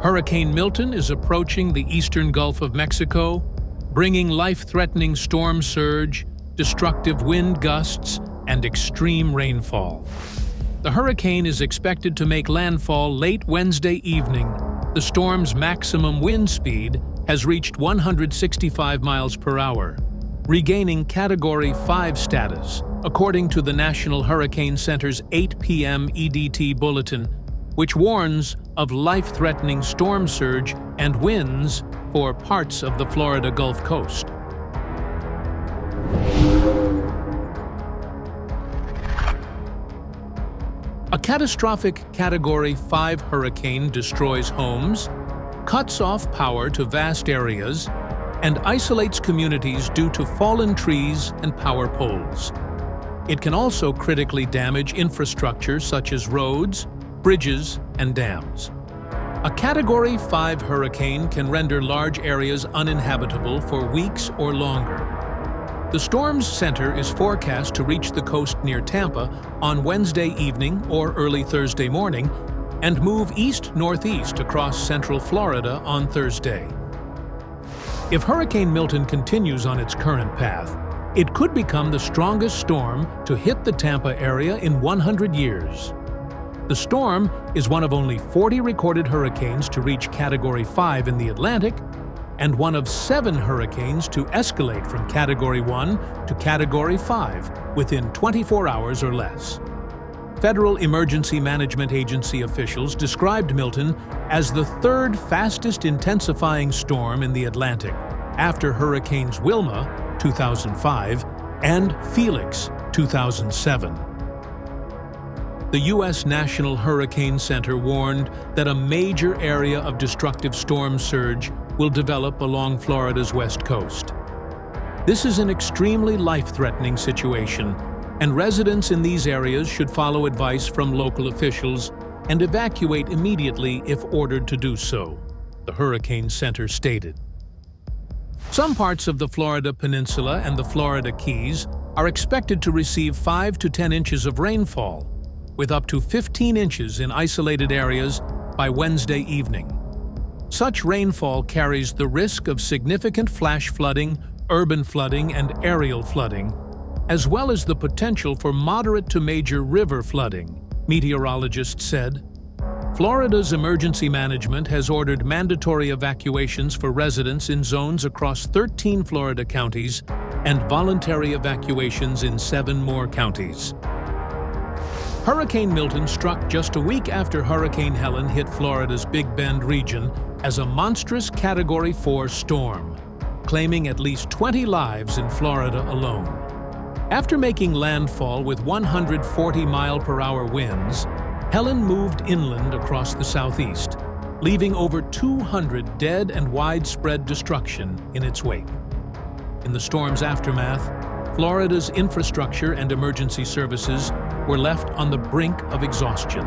Hurricane Milton is approaching the eastern Gulf of Mexico, bringing life-threatening storm surge, destructive wind gusts, and extreme rainfall. The hurricane is expected to make landfall late Wednesday evening. The storm's maximum wind speed has reached 165 miles per hour, regaining Category 5 status, according to the National Hurricane Center's 8 PM EDT bulletin, which warns of life-threatening storm surge and winds for parts of the Florida Gulf Coast. A catastrophic Category 5 hurricane destroys homes, cuts off power to vast areas, and isolates communities due to fallen trees and power poles. It can also critically damage infrastructure such as roads, bridges, and dams. A Category 5 hurricane can render large areas uninhabitable for weeks or longer. The storm's center is forecast to reach the coast near Tampa on Wednesday evening or early Thursday morning and move east-northeast across central Florida on Thursday. If Hurricane Milton continues on its current path, it could become the strongest storm to hit the Tampa area in 100 years. The storm is one of only 40 recorded hurricanes to reach Category 5 in the Atlantic and one of 7 hurricanes to escalate from Category 1 to Category 5 within 24 hours or less. Federal Emergency Management Agency officials described Milton as the third fastest intensifying storm in the Atlantic, after Hurricanes Wilma, 2005, and Felix, 2007. The U.S. National Hurricane Center warned that a major area of destructive storm surge will develop along Florida's west coast. This is an extremely life-threatening situation, and residents in these areas should follow advice from local officials and evacuate immediately if ordered to do so, the Hurricane Center stated. Some parts of the Florida Peninsula and the Florida Keys are expected to receive 5 to 10 inches of rainfall, with up to 15 inches in isolated areas by Wednesday evening. Such rainfall carries the risk of significant flash flooding, urban flooding, and aerial flooding, as well as the potential for moderate to major river flooding, meteorologists said. Florida's emergency management has ordered mandatory evacuations for residents in zones across 13 Florida counties and voluntary evacuations in 7 more counties. Hurricane Milton struck just a week after Hurricane Helen hit Florida's Big Bend region as a monstrous Category 4 storm, claiming at least 20 lives in Florida alone. After making landfall with 140-mile-per-hour winds, Helen moved inland across the southeast, leaving over 200 dead and widespread destruction in its wake. In the storm's aftermath, Florida's infrastructure and emergency services were left on the brink of exhaustion.